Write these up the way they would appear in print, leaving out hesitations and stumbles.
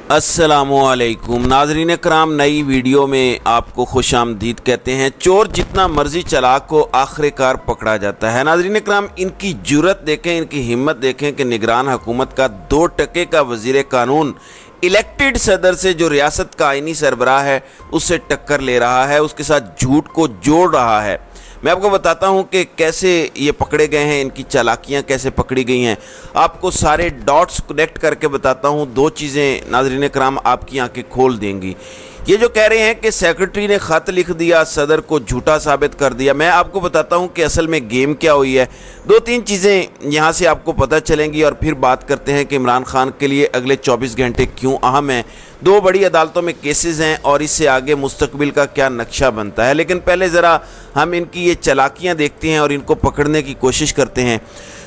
अस्सलामुअलैकुम नाज़रीन कराम, नई वीडियो में आपको खुश आमदीद कहते हैं। चोर जितना मर्जी चालाक को आखिरकार पकड़ा जाता है। नाज़रीन कराम, इनकी जुर्रत देखें, इनकी हिम्मत देखें कि निगरान हुकूमत का 2 टके का वज़ीर कानून इलेक्टेड सदर से, जो रियासत का आइनी सरबराह है, उससे टक्कर ले रहा है, उसके साथ झूठ को जोड़ रहा है। मैं आपको बताता हूं कि कैसे ये पकड़े गए हैं, इनकी चालाकियां कैसे पकड़ी गई हैं। आपको सारे डॉट्स कनेक्ट करके बताता हूं। 2 चीज़ें नाज़रीन कराम आपकी आंखें खोल देंगी। ये जो कह रहे हैं कि सेक्रेटरी ने ख़त लिख दिया, सदर को झूठा साबित कर दिया, मैं आपको बताता हूं कि असल में गेम क्या हुई है। 2-3 चीज़ें यहाँ से आपको पता चलेंगी और फिर बात करते हैं कि इमरान खान के लिए अगले 24 घंटे क्यों अहम हैं। 2 बड़ी अदालतों में केसेस हैं और इससे आगे मुस्तकबिल का क्या नक्शा बनता है। लेकिन पहले ज़रा हम इनकी ये चालाकियाँ देखते हैं और इनको पकड़ने की कोशिश करते हैं।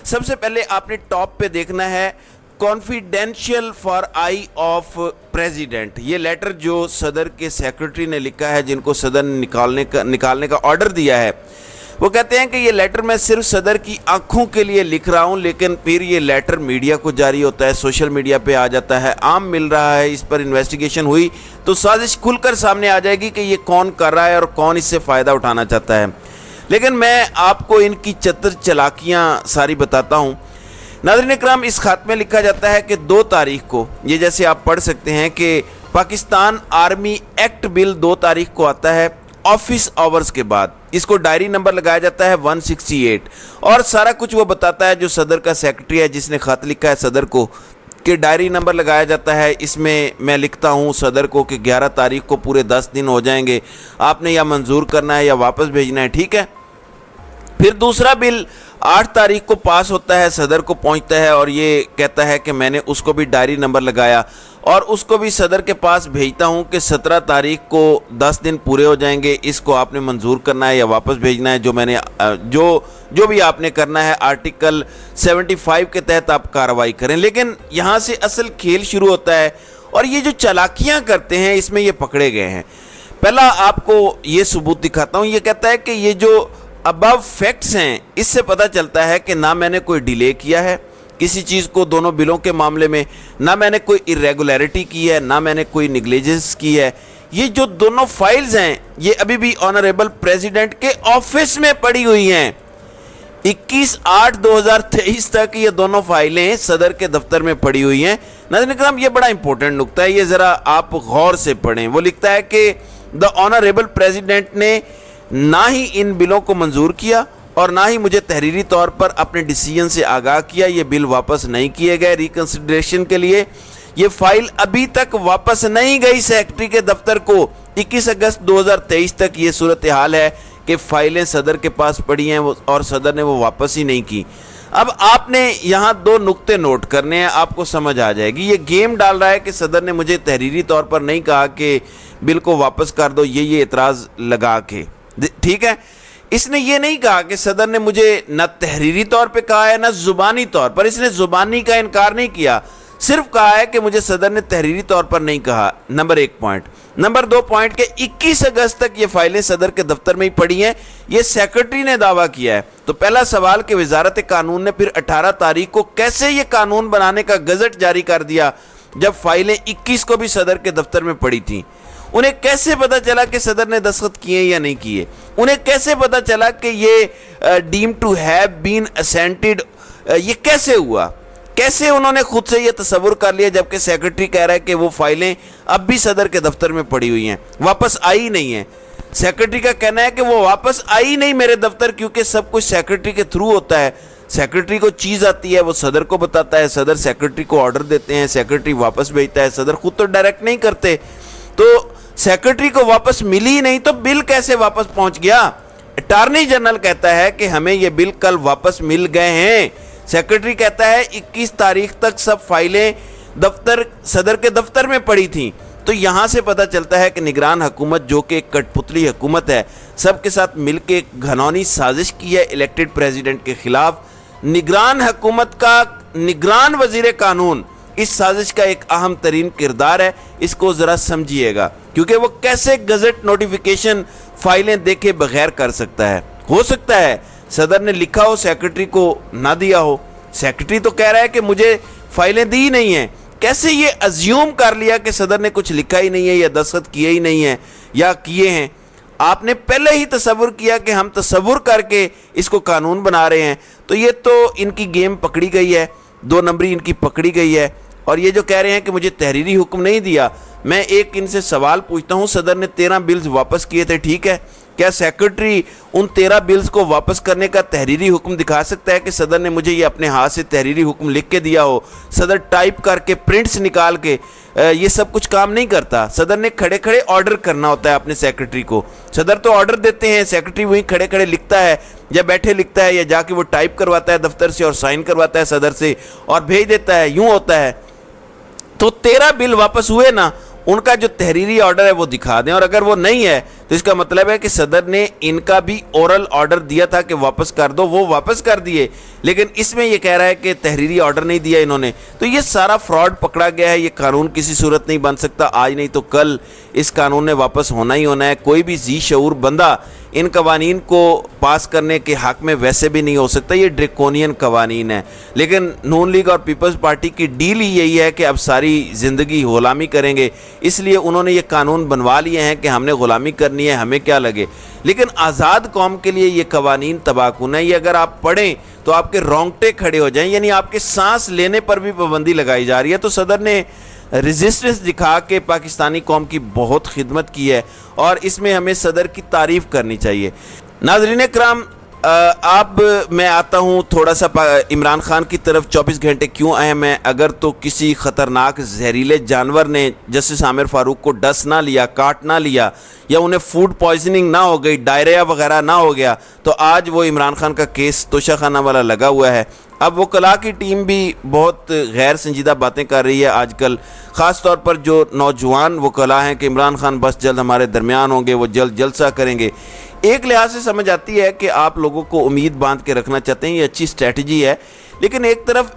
सबसे पहले आपने टॉप पे देखना है confidential for I of president. ये लेटर जो सदर के सेक्रेटरी ने लिखा है, जिनको सदर ने निकालने का ऑर्डर दिया है, वो कहते हैं कि ये लेटर मैं सिर्फ सदर की आंखों के लिए लिख रहा हूँ। लेकिन फिर ये लेटर मीडिया को जारी होता है, सोशल मीडिया पे आ जाता है, आम मिल रहा है। इस पर इन्वेस्टिगेशन हुई तो साजिश खुलकर सामने आ जाएगी कि ये कौन कर रहा है और कौन इससे फ़ायदा उठाना चाहता है। लेकिन मैं आपको इनकी चतुर चालाकियाँ सारी बताता हूँ। नाज़रीन इकराम, इस खात में लिखा जाता है कि 2 तारीख को, ये जैसे आप पढ़ सकते हैं कि पाकिस्तान आर्मी एक्ट बिल 2 तारीख को आता है ऑफिस आवर्स के बाद। इसको डायरी नंबर लगाया जाता है 168 और सारा कुछ वो बताता है। जो सदर का सेक्रेटरी है, जिसने खत लिखा है सदर को, कि डायरी नंबर लगाया जाता है। इसमें मैं लिखता हूँ सदर को कि 11 तारीख को पूरे 10 दिन हो जाएंगे, आपने या मंजूर करना है या वापस भेजना है, ठीक है। फिर दूसरा बिल 8 तारीख को पास होता है, सदर को पहुंचता है और ये कहता है कि मैंने उसको भी डायरी नंबर लगाया और उसको भी सदर के पास भेजता हूं कि 17 तारीख को 10 दिन पूरे हो जाएंगे, इसको आपने मंजूर करना है या वापस भेजना है। जो भी आपने करना है, आर्टिकल 75 के तहत आप कार्रवाई करें। लेकिन यहाँ से असल खेल शुरू होता है और ये जो चालाकियाँ करते हैं, इसमें ये पकड़े गए हैं। पहला आपको ये सबूत दिखाता हूँ। ये कहता है कि ये जो अबव फैक्ट्स हैं, इससे पता चलता है कि ना मैंने कोई डिले किया है किसी चीज़ को, दोनों बिलों के मामले में, ना मैंने कोई इरेगुलरिटी की है, ना मैंने कोई निगलिजेंस की है। ये जो दोनों फाइल्स हैं, ये अभी भी ऑनरेबल प्रेसिडेंट के ऑफिस में पड़ी हुई हैं। 21/8/2023 तक ये दोनों फाइलें सदर के दफ्तर में पड़ी हुई हैं। नाज़रीन इकराम, ये बड़ा इंपॉर्टेंट नुक्ता है, ये ज़रा आप गौर से पढ़ें। वो लिखता है कि द ऑनरेबल प्रेसिडेंट ने ना ही इन बिलों को मंजूर किया और ना ही मुझे तहरीरी तौर पर अपने डिसीजन से आगाह किया। ये बिल वापस नहीं किए गए रिकंसिडरेशन के लिए। ये फाइल अभी तक वापस नहीं गई सेक्रेटरी के दफ्तर को। 21 अगस्त 2023 तक ये सूरत हाल है कि फाइलें सदर के पास पड़ी हैं और सदर ने वो वापस ही नहीं की। अब आपने यहाँ 2 नुक्ते नोट करने हैं, आपको समझ आ जाएगी। ये गेम डाल रहा है कि सदर ने मुझे तहरीरी तौर पर नहीं कहा कि बिल को वापस कर दो, ये एतराज़ लगा के, ठीक है। इसने ये नहीं कहा कि सदर ने मुझे न तहरीरी तौर पे कहा है न जुबानी तौर पर। इसने जुबानी का इनकार नहीं किया, सिर्फ कहा है कि मुझे सदर ने तहरीरी तौर पर नहीं कहा। Number 1 point. नंबर 2 पॉइंट के 21 अगस्त तक ये फाइलें सदर के दफ्तर में ही पड़ी हैं, ये सेक्रेटरी ने दावा किया है। तो पहला सवाल कि वजारत कानून ने फिर 18 तारीख को कैसे ये कानून बनाने का गजट जारी कर दिया, जब फाइलें 21 को भी सदर के दफ्तर में पड़ी थी। उन्हें कैसे पता चला कि सदर ने दस्तखत किए या नहीं किए? उन्हें कैसे पता चला कि ये deem to have been assented? ये कैसे हुआ? कैसे उन्होंने खुद से ये तसव्वुर कर लिया, जबकि सेक्रेटरी कह रहा है कि वो फाइलें अब भी सदर के दफ्तर में पड़ी हुई हैं, वापस आई नहीं है। सेक्रेटरी का कहना है कि वो वापस आई नहीं मेरे दफ्तर, क्योंकि सब कुछ सेक्रेटरी के थ्रू होता है। सेक्रेटरी को चीज़ आती है, वो सदर को बताता है, सदर सेक्रेटरी को ऑर्डर देते हैं, सेक्रेटरी वापस भेजता है। सदर खुद तो डायरेक्ट नहीं करते। तो सेक्रेटरी को वापस मिली ही नहीं, तो बिल कैसे वापस पहुंच गया? अटॉर्नी जनरल कहता है कि हमें ये बिल कल वापस मिल गए हैं। सेक्रेटरी कहता है 21 तारीख तक सब फाइलें सदर के दफ्तर में पड़ी थी। तो यहाँ से पता चलता है कि निगरान हुकूमत, जो कि एक कठपुतली हुकूमत है, सबके साथ मिलकर एक घनौनी साजिश की है इलेक्टेड प्रेसिडेंट के खिलाफ। निगरान हुकूमत का निगरान वजीर कानून इस साजिश का एक अहम तरीन किरदार है। इसको ज़रा समझिएगा, क्योंकि वो कैसे गजट नोटिफिकेशन फाइलें देखे बगैर कर सकता है। हो सकता है सदर ने लिखा हो, सेक्रेटरी को ना दिया हो। सेक्रेटरी तो कह रहा है कि मुझे फाइलें दी नहीं हैं, कैसे ये अज्यूम कर लिया कि सदर ने कुछ लिखा ही नहीं है या दस्तखत किए ही नहीं है या किए हैं। आपने पहले ही तसव्वुर किया कि हम तसव्वुर करके इसको कानून बना रहे हैं। तो ये तो इनकी गेम पकड़ी गई है, 2 नंबरी इनकी पकड़ी गई है। और ये जो कह रहे हैं कि मुझे तहरीरी हुक्म नहीं दिया, मैं एक इनसे सवाल पूछता हूँ, सदर ने 13 बिल्स वापस किए थे, ठीक है, क्या सेक्रेटरी उन 13 बिल्स को वापस करने का तहरीरी हुक्म दिखा सकता है कि सदर ने मुझे ये अपने हाथ से तहरीरी हुक्म लिख के दिया हो? सदर टाइप करके प्रिंट्स निकाल के ये सब कुछ काम नहीं करता। सदर ने खड़े खड़े ऑर्डर करना होता है अपने सेक्रेटरी को। सदर तो ऑर्डर देते हैं, सेक्रेटरी वहीं खड़े खड़े लिखता है या बैठे लिखता है या जाके वो टाइप करवाता है दफ्तर से और साइन करवाता है सदर से और भेज देता है, यूँ होता है। तो 13 बिल वापस हुए ना, उनका जो तहरीरी ऑर्डर है वो दिखा दें। और अगर वो नहीं है तो इसका मतलब है कि सदर ने इनका भी ओरल ऑर्डर दिया था कि वापस कर दो, वो वापस कर दिए, लेकिन इसमें ये कह रहा है कि तहरीरी ऑर्डर नहीं दिया इन्होंने। तो ये सारा फ्रॉड पकड़ा गया है। ये कानून किसी सूरत नहीं बन सकता, आज नहीं तो कल इस कानून ने वापस होना ही होना है। कोई भी जी शऊर बंदा इन कवानीन को पास करने के हक में वैसे भी नहीं हो सकता। ये ड्रैकोनियन कवानीन है। लेकिन नून लीग और पीपल्स पार्टी की डील ही यही है कि अब सारी ज़िंदगी ग़ुलामी करेंगे, इसलिए उन्होंने ये कानून बनवा लिए हैं कि हमने ग़ुलामी करनी है, हमें क्या लगे। लेकिन आज़ाद कौम के लिए ये कवानीन तबाहकुन है। ये अगर आप पढ़ें तो आपके रोंगटे खड़े हो जाएं, यानी आपके सांस लेने पर भी पाबंदी लगाई जा रही है। तो सदर ने रेजिस्टेंस दिखा के पाकिस्तानी कौम की बहुत खिदमत की है और इसमें हमें सदर की तारीफ़ करनी चाहिए। नाज़रीन इकराम, अब मैं आता हूँ थोड़ा सा इमरान खान की तरफ। 24 घंटे क्यों अहम है? अगर तो किसी ख़तरनाक जहरीले जानवर ने जस्टिस आमिर फ़ारूक को डस ना लिया, काट ना लिया, या उन्हें फूड पॉइजनिंग ना हो गई, डायरिया वगैरह ना हो गया, तो आज वो इमरान खान का केस तोशाखाना वाला लगा हुआ है। अब वकला की टीम भी बहुत गैर संजीदा बातें कर रही है आजकल, ख़ास तौर पर जो नौजवान वकला हैं कि इमरान खान बस जल्द हमारे दरमियान होंगे, वो जल्द जलसा करेंगे। एक लिहाज से समझ आती है कि आप लोगों को उम्मीद बांध के रखना चाहते हैं, ये अच्छी स्ट्रेटजी है। लेकिन एक तरफ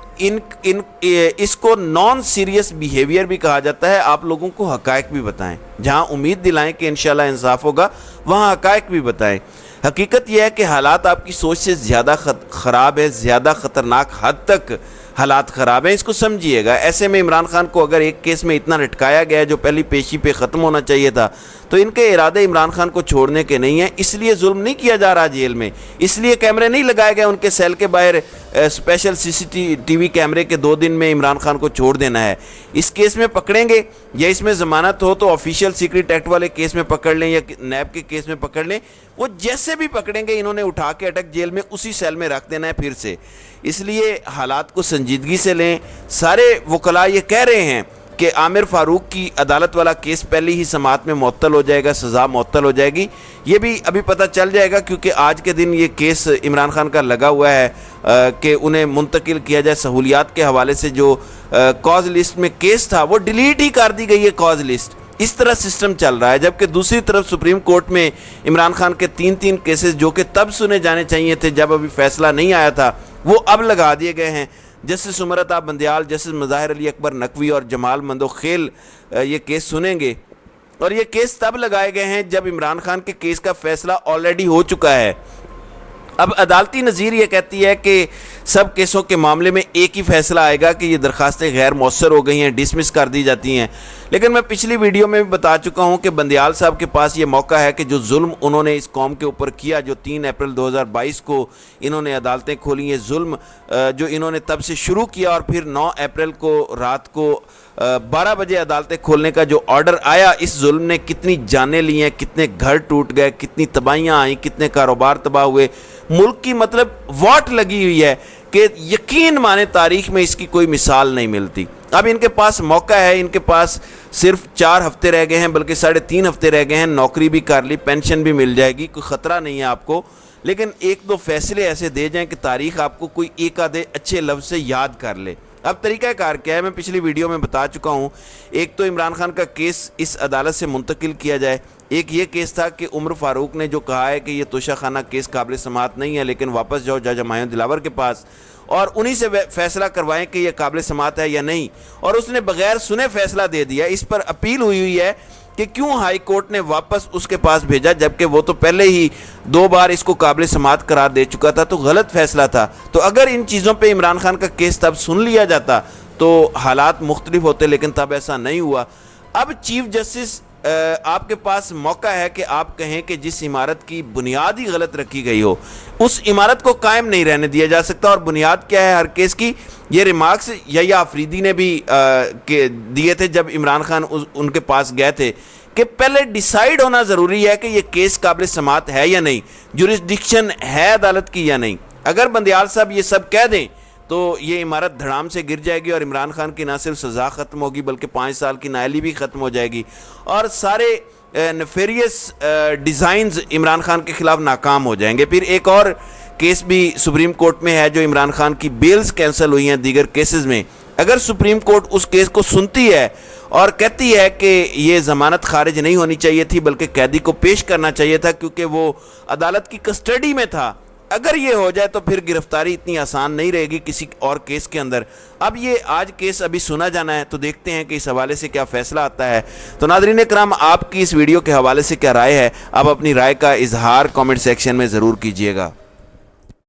इसको नॉन सीरियस बिहेवियर भी कहा जाता है। आप लोगों को हकायक भी बताएं, जहां उम्मीद दिलाएं कि इंशाल्लाह इंसाफ होगा, वहां हकायक भी बताएं। हकीकत यह है कि हालात आपकी सोच से ज़्यादा ख़राब है, ज़्यादा ख़तरनाक हद तक हालात ख़राब हैं, इसको समझिएगा। ऐसे में इमरान खान को अगर एक केस में इतना लटकाया गया जो पहली पेशी पे ख़त्म होना चाहिए था, तो इनके इरादे इमरान खान को छोड़ने के नहीं हैं। इसलिए जुल्म नहीं किया जा रहा जेल में, इसलिए कैमरे नहीं लगाए गए उनके सेल के बाहर, स्पेशल CCTV कैमरे के 2 दिन में इमरान खान को छोड़ देना है। इस केस में पकड़ेंगे या इसमें ज़मानत हो तो ऑफिशियल सीक्रेट एक्ट वाले केस में पकड़ लें या नैब के केस में पकड़ लें, वो जैसे भी पकड़ेंगे इन्होंने उठा के अटक जेल में उसी सेल में रख देना है फिर से। इसलिए हालात को संजीदगी से लें। सारे वकला ये कह रहे हैं कि आमिर फ़ारूक की अदालत वाला केस पहले ही समाअत में मुअत्तल हो जाएगा, सज़ा मुअत्तल हो जाएगी। ये भी अभी पता चल जाएगा क्योंकि आज के दिन ये केस इमरान खान का लगा हुआ है कि उन्हें मुंतकिल किया जाए। सहूलियात के हवाले से जो कॉज लिस्ट में केस था वो डिलीट ही कर दी गई है कॉज लिस्ट। इस तरह सिस्टम चल रहा है। जबकि दूसरी तरफ सुप्रीम कोर्ट में इमरान खान के 3 केसेस जो कि तब सुने जाने चाहिए थे जब अभी फैसला नहीं आया था, वो अब लगा दिए गए हैं। जस्टिस उमरता बंदियाल, जस्टिस मुज़ाहिर अली अकबर नकवी और जमाल मंदोखेल ये केस सुनेंगे। और ये केस तब लगाए गए हैं जब इमरान खान के केस का फैसला ऑलरेडी हो चुका है। अब अदालती नज़ीर ये कहती है कि सब केसों के मामले में एक ही फैसला आएगा कि ये दरखास्तें गैर मौसर हो गई हैं, डिसमिस कर दी जाती हैं। लेकिन मैं पिछली वीडियो में भी बता चुका हूं कि बंदियाल साहब के पास ये मौका है कि जो जुल्म उन्होंने इस कौम के ऊपर किया, जो 3 अप्रैल 2022 को इन्होंने अदालतें खोली, ये जुल्म जो इन्होंने तब से शुरू किया और फिर 9 अप्रैल को रात को 12 बजे अदालतें खोलने का जो ऑर्डर आया, इस जुल्म ने कितनी जानें ली हैं, कितने घर टूट गए, कितनी तबाहियाँ आई, कितने कारोबार तबाह हुए, मुल्क की मतलब वाट लगी हुई है कि यकीन माने तारीख में इसकी कोई मिसाल नहीं मिलती। अब इनके पास मौका है, इनके पास सिर्फ 4 हफ्ते रह गए हैं, बल्कि 3.5 हफ्ते रह गए हैं। नौकरी भी कर ली, पेंशन भी मिल जाएगी, कोई ख़तरा नहीं है आपको। लेकिन 1-2 फैसले ऐसे दे जाएं कि तारीख आपको कोई एक आधे अच्छे लफ्ज़ से याद कर ले। अब तरीक़ाकार क्या है, मैं पिछली वीडियो में बता चुका हूँ। एक तो इमरान खान का केस इस अदालत से मुंतकिल किया जाए। एक ये केस था कि उमर फ़ारूक ने जो कहा है कि ये तोशाखाना केस काबिल समाअत नहीं है, लेकिन वापस जाओ जज हुमायूं दिलावर के पास और उन्हीं से फैसला करवाएं कि ये काबिल समाअत है या नहीं। और उसने बगैर सुने फैसला दे दिया। इस पर अपील हुई है कि क्यों हाई कोर्ट ने वापस उसके पास भेजा, जबकि वो तो पहले ही 2 बार इसको काबिल समाअत करार दे चुका था, तो गलत फैसला था। तो अगर इन चीज़ों पे इमरान खान का केस तब सुन लिया जाता تو حالات مختلف ہوتے، لیکن تب ایسا نہیں ہوا۔ اب چیف جسٹس آپ کے پاس موقع ہے کہ آپ کہیں کہ جس عمارت کی بنیاد ہی غلط رکھی گئی ہو اس عمارت کو قائم نہیں رہنے دیا جا سکتا۔ اور بنیاد کیا ہے ہر کیس کی؟ یہ ریمارکس یحییٰ آفریدی نے بھی دیے تھے جب عمران خان ان کے پاس گئے تھے کہ پہلے ڈیسائیڈ ہونا ضروری ہے کہ یہ کیس قابل سماعت ہے یا نہیں، جورسڈکشن ہے عدالت کی یا نہیں۔ اگر بندیال صاحب یہ سب کہہ دیں تو یہ عمارت دھڑام سے گر جائے گی اور عمران خان کی نہ صرف سزا ختم ہوگی بلکہ 5 سال کی نااہلی بھی ختم ہو جائے گی، اور سارے نیفیریس ڈیزائنز عمران خان کے خلاف ناکام ہو جائیں گے۔ پھر ایک اور کیس بھی سپریم کورٹ میں ہے جو عمران خان کی بیلز کینسل ہوئی ہیں دیگر کیسز میں۔ اگر سپریم کورٹ اس کیس کو سنتی ہے اور کہتی ہے کہ یہ ضمانت خارج نہیں ہونی چاہیے تھی بلکہ قیدی کو پیش کرنا چاہیے تھا کیونکہ وہ عدالت کی کسٹڈی میں تھا، اگر یہ ہو جائے تو پھر گرفتاری اتنی آسان نہیں رہے گی کسی اور کیس کے اندر۔ اب یہ آج کیس ابھی سنا جانا ہے تو دیکھتے ہیں کہ اس حوالے سے کیا فیصلہ آتا ہے۔ تو ناظرین اکرام، آپ کی اس ویڈیو کے حوالے سے کیا رائے ہے؟ آپ اپنی رائے کا اظہار کامنٹ سیکشن میں ضرور کیجیے گا۔